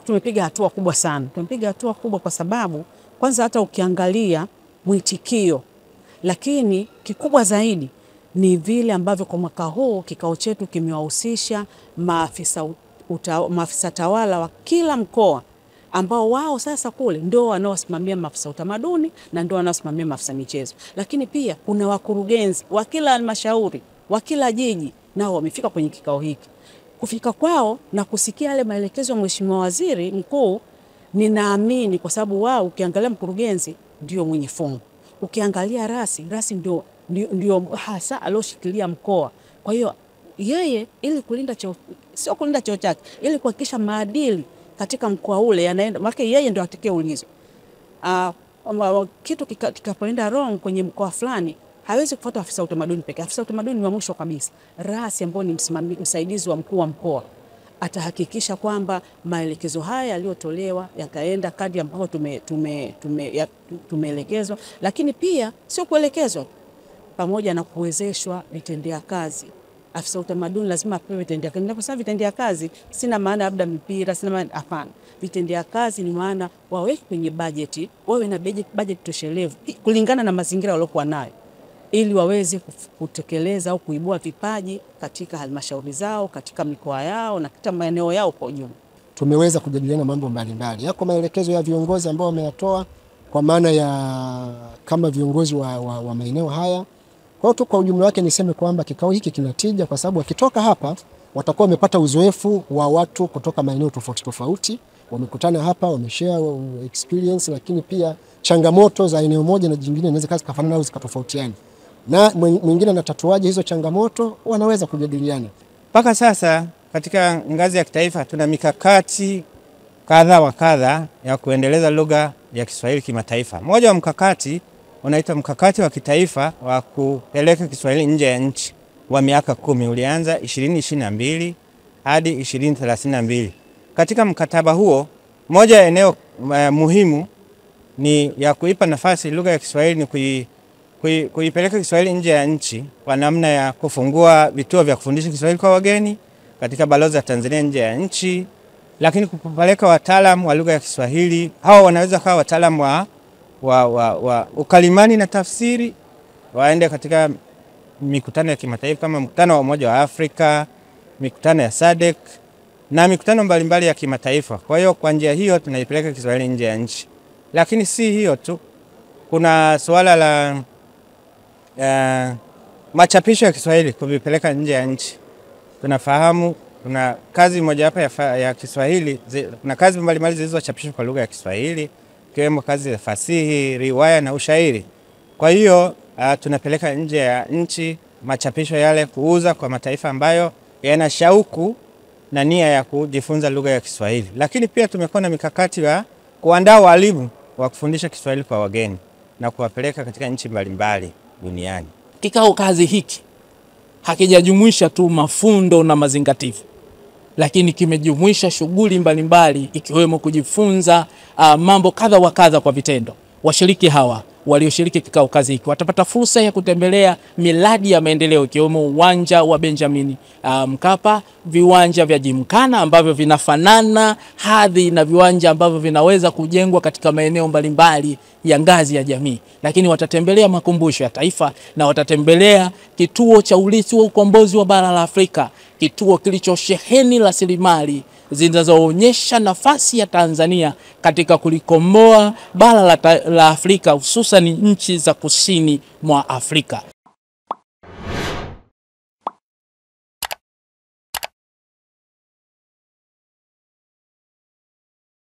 tumepiga hatua kubwa sana. Tumepiga hatua kubwa kwa sababu kwanza hata ukiangalia mwitikio, lakini kikubwa zaidi ni vile ambavyo kwa mwaka huu kikao chetu kimewahusisha maafisa tawala wa kila mkoa, ambao wao sasa kule ndio wanaosimamia maafisa utamaduni na ndio wanaosimamia maafisa michezo. Lakini pia kuna wakurugenzi wa kila halmashauri wa kila jiji nao wamefika kwenye kikao hiki. Kufika kwao na kusikia yale maelekezo ya Mheshimiwa Waziri Mkuu, ninaamini kwa sababu wao, ukiangalia mkurugenzi ndio mwenye fungu, ukiangalia rasi ndio hasa aloshikilia mkoa. Kwa hiyo yeye ili kulinda sio kulinda cheo chake, ili kuhakikisha maadili katika mkoa ule yanaenda, maana yeye ndio atakayeulizwa. Kitu kikapoenda wrong kwenye mkoa fulani, hawezi kufuata afisa utamaduni pekee. Afisa utamaduni wa mwisho kabisa, rasi ambaye ni msaidizi wa mkuu wa mkoa, atahakikisha kwamba maelekezo haya yaliyotolewa yakaenda kadri ambavyo tumeelekezwa. Lakini pia sio kuelekezwa, pamoja na kuwezeshwa vitendea kazi. Afisa utamaduni lazima apewe vitendea kazi. Ninaposema vitendea kazi, sina maana labda mipira, sina maana, hapana. Vitendea kazi ni maana waweke kwenye bajeti, wawe na bajeti toshelevu kulingana na mazingira waliokuwa nayo, ili waweze kutekeleza au kuibua vipaji katika halmashauri zao, katika mikoa yao na katika maeneo yao kwa ujumla. Tumeweza kujadiliana mambo mbalimbali. Yako maelekezo ya viongozi ambao wameyatoa kwa maana ya kama viongozi wa maeneo haya. Kwa hiyo kwa ujumla wake niseme kwamba kikao hiki kinatija, kwa sababu wakitoka hapa watakuwa wamepata uzoefu wa watu kutoka maeneo tofauti tofauti. Wamekutana hapa, wameshare experience, lakini pia changamoto za eneo moja na jingine inaweza kufanana au zikatofautiana. Na mwingine anatatuaje hizo changamoto, wanaweza kujadiliana. Mpaka sasa katika ngazi ya kitaifa tuna mikakati kadha wa kadha ya kuendeleza lugha ya Kiswahili kimataifa. Moja wa mkakati unaitwa mkakati wa kitaifa wa kupeleka Kiswahili nje ya nchi wa miaka 10, ulianza 2022 hadi 2032. Katika mkataba huo, moja ya eneo muhimu ni ya kuipa nafasi lugha ya Kiswahili ni kuipeleka Kiswahili nje ya nchi kwa namna ya kufungua vituo vya kufundisha Kiswahili kwa wageni katika balozi za Tanzania nje ya nchi, lakini kupeleka wataalamu wa lugha ya Kiswahili. Hao wanaweza kuwa wataalamu wa ukalimani na tafsiri, waende katika mikutano ya kimataifa kama mkutano wa Umoja wa Afrika, mikutano ya SADC na mikutano mbalimbali ya kimataifa. Kwa hiyo kwa njia hiyo tunaipeleka Kiswahili nje ya nchi. Lakini si hiyo tu, kuna suala la machapisho ya Kiswahili kuvipeleka nje ya nchi. Tunafahamu kuna kazi moja hapa ya Kiswahili, kuna kazi mbalimbali zilizochapishwa kwa lugha ya Kiswahili, ikiwemo kazi za fasihi, riwaya na ushairi. Kwa hiyo tunapeleka nje ya nchi machapisho yale kuuza kwa mataifa ambayo yana shauku na nia ya kujifunza lugha ya Kiswahili. Lakini pia tumekuwa na mikakati ya kuandaa walimu wa kufundisha Kiswahili kwa wageni na kuwapeleka katika nchi mbalimbali duniani. Kikao kazi hiki hakijajumuisha tu mafundo na mazingativu, lakini kimejumuisha shughuli mbalimbali ikiwemo kujifunza mambo kadha wa kadha kwa vitendo. Washiriki hawa walioshiriki kikao kazi hiki watapata fursa ya kutembelea miradi ya maendeleo ikiwemo uwanja wa Benjamin Mkapa, viwanja vya Gymkhana ambavyo vinafanana hadhi na viwanja ambavyo vinaweza kujengwa katika maeneo mbalimbali ya ngazi ya jamii. Lakini watatembelea makumbusho ya taifa na watatembelea kituo cha urithi wa ukombozi wa bara la Afrika, kituo kilichosheheni rasilimali zinazoonyesha nafasi ya Tanzania katika kulikomboa bara la Afrika, hususan nchi za kusini mwa Afrika.